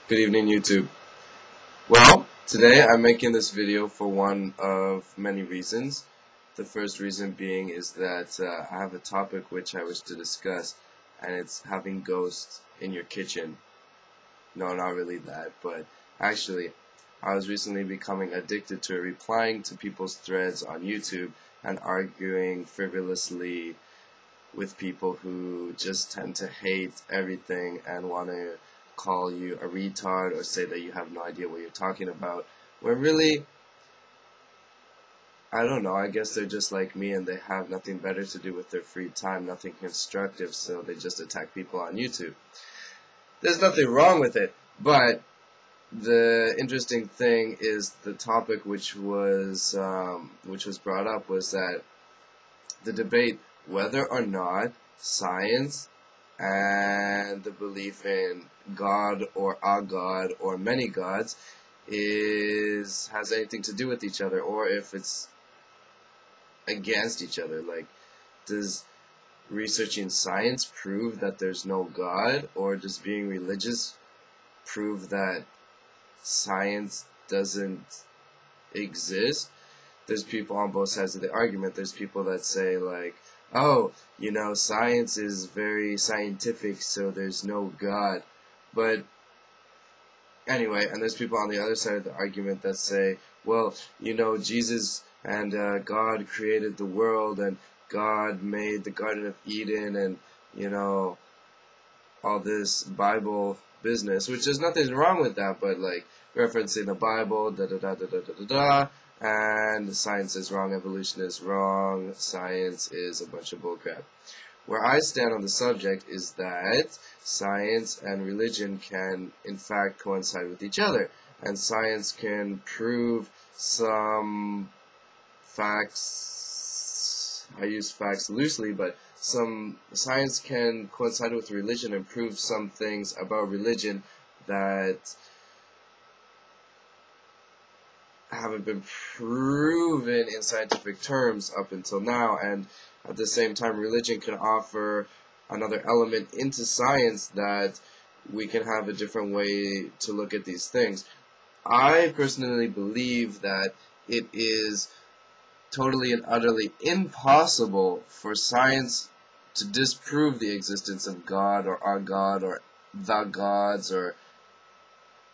Good evening, YouTube. Well, today I'm making this video for one of many reasons. The first reason being is that I have a topic which I wish to discuss, and it's having ghosts in your kitchen. No, not really that, but actually, I was recently becoming addicted to replying to people's threads on YouTube and arguing frivolously with people who just tend to hate everything and want to call you a retard or say that you have no idea what you're talking about, when really, I don't know, I guess they're just like me and they have nothing better to do with their free time, nothing constructive, so they just attack people on YouTube. There's nothing wrong with it, but the interesting thing is the topic which was brought up was that the debate whether or not science and the belief in God or a God or many gods has anything to do with each other, or if it's against each other. Like, does researching science prove that there's no God, or does being religious prove that science doesn't exist? There's people on both sides of the argument. There's people that say, like, oh, science is very scientific, so there's no God. But anyway, and there's people on the other side of the argument that say, well, Jesus and God created the world, and God made the Garden of Eden, and, all this Bible business, which there's nothing wrong with that, but, like, referencing the Bible, da-da-da-da-da-da-da, and science is wrong, evolution is wrong, science is a bunch of bullcrap. Where I stand on the subject is that science and religion can, in fact, coincide with each other, and science can prove some facts. I use facts loosely, but some science can coincide with religion and prove some things about religion that haven't been proven in scientific terms up until now, and at the same time religion can offer another element into science that we can have a different way to look at these things. I personally believe that it is totally and utterly impossible for science to disprove the existence of God or our God or the gods or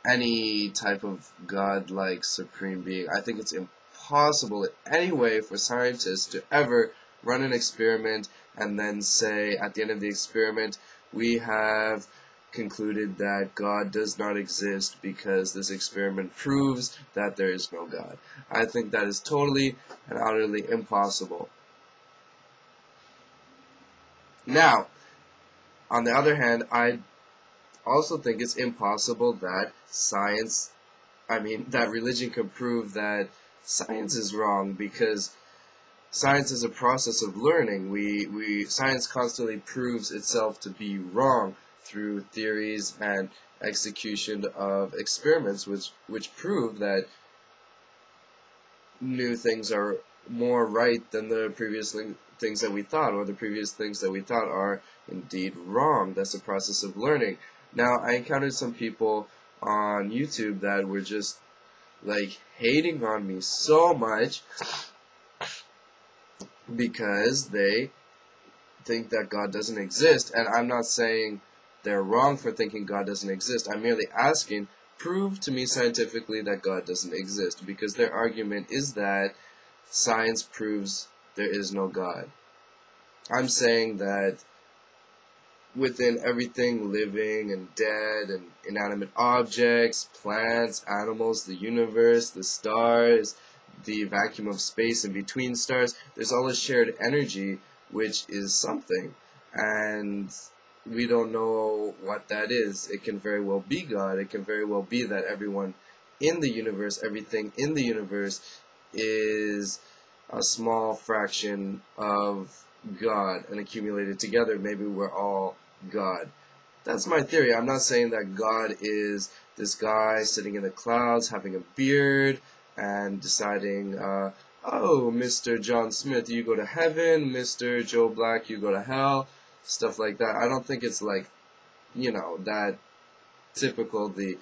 any type of God-like supreme being. I think it's impossible in any way for scientists to ever run an experiment and then say at the end of the experiment, we have concluded that God does not exist because this experiment proves that there is no God. I think that is totally and utterly impossible. Now, on the other hand, I also think it's impossible that that religion can prove that science is wrong, because science is a process of learning. Science constantly proves itself to be wrong through theories and execution of experiments which prove that new things are more right than the previous things that we thought, or the previous things that we thought are indeed wrong. That's a process of learning. Now, I encountered some people on YouTube that were just, like, hating on me so much because they think that God doesn't exist, and I'm not saying they're wrong for thinking God doesn't exist. I'm merely asking, prove to me scientifically that God doesn't exist, because their argument is that science proves there is no God. I'm saying that within everything living and dead and inanimate objects, plants, animals, the universe, the stars, the vacuum of space in between stars, there's all a shared energy which is something, and we don't know what that is. It can very well be God. It can very well be that everyone in the universe, everything in the universe is a small fraction of God, and accumulated together, maybe we're all God. That's my theory. I'm not saying that God is this guy sitting in the clouds having a beard and deciding, oh, Mr. John Smith, you go to heaven, Mr. Joe Black, you go to hell, stuff like that. I don't think it's like, that typical, the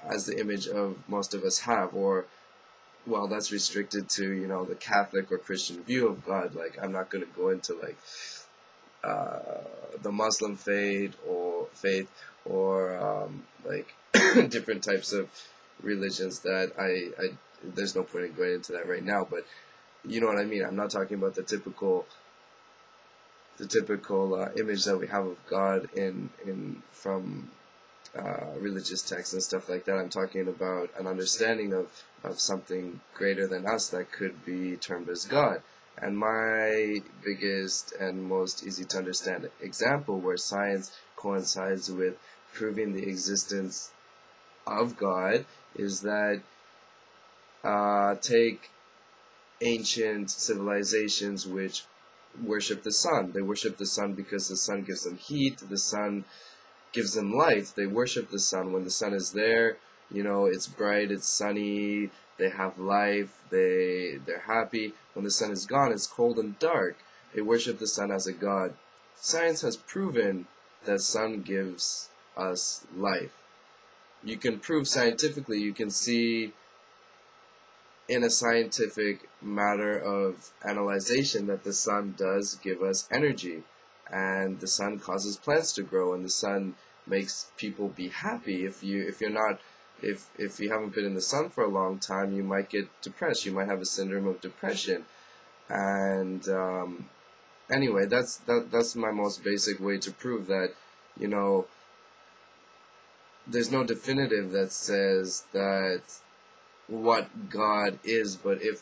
as the image of most of us have, or well, that's restricted to, you know, the Catholic or Christian view of God. Like, I'm not going to go into like the Muslim faith or like different types of religions that I there's no point in going into that right now, but you know what I mean. I'm not talking about the typical image that we have of God from religious texts and stuff like that. I'm talking about an understanding of something greater than us that could be termed as God. And my biggest and most easy to understand example where science coincides with proving the existence of God is that take ancient civilizations which worship the sun. They worship the sun because the sun gives them heat, the sun gives them life. They worship the sun. When the sun is there, you know, it's bright, it's sunny, they have life, they're happy. When the sun is gone, it's cold and dark. They worship the sun as a god. Science has proven that sun gives us life. You can prove scientifically, you can see in a scientific matter of analyzation that the sun does give us energy, and the sun causes plants to grow, and the sun makes people be happy. If you haven't been in the sun for a long time, you might get depressed. You might have a syndrome of depression. And anyway, that's my most basic way to prove that, you know, there's no definitive that says that what God is, but if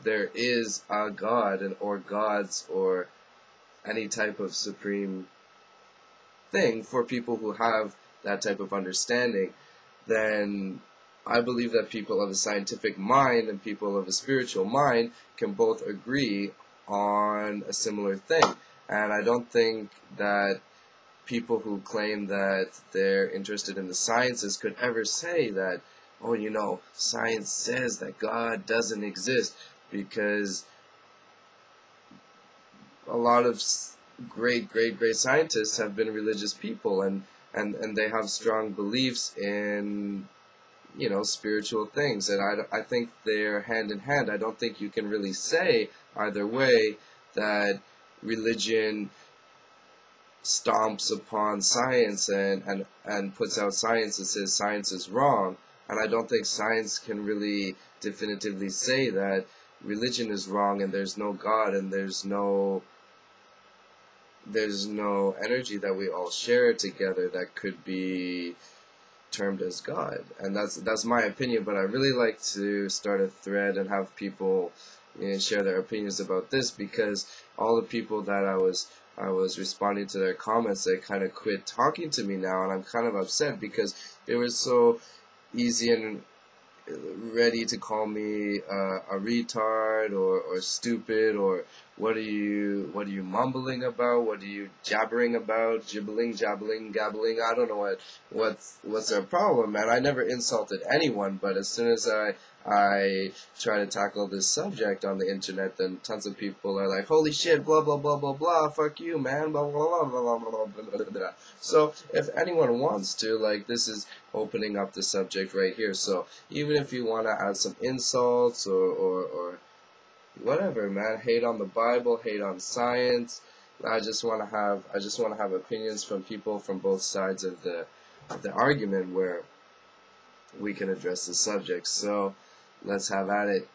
there is a God or gods or any type of supreme thing for people who have that type of understanding, then I believe that people of a scientific mind and people of a spiritual mind can both agree on a similar thing. And I don't think that people who claim that they're interested in the sciences could ever say that, oh, you know, science says that God doesn't exist, because a lot of great scientists have been religious people, and they have strong beliefs in, you know, spiritual things, and I think they're hand in hand. I don't think you can really say either way that religion stomps upon science and puts out science and says science is wrong. And I don't think science can really definitively say that religion is wrong and there's no God and there's no energy that we all share together that could be termed as God. And that's my opinion, but I really like to start a thread and have people, you know, share their opinions about this, because all the people that I was responding to their comments, they kind of quit talking to me now, and I'm kind of upset because they were so easy and ready to call me a retard or stupid, or what are you mumbling about, what are you jabbering about, jibbling, jabbling, gabbling. I don't know what's their problem, man. I never insulted anyone, but as soon as I try to tackle this subject on the internet, then tons of people are like, holy shit, blah blah blah blah blah, fuck you, man, blah blah blah blah blah blah blah blah. So if anyone wants to, like, this is opening up the subject right here. So even if you want to add some insults or whatever, man, hate on the Bible, hate on science, I just want to have opinions from people from both sides of the argument where we can address the subject. So let's have at it.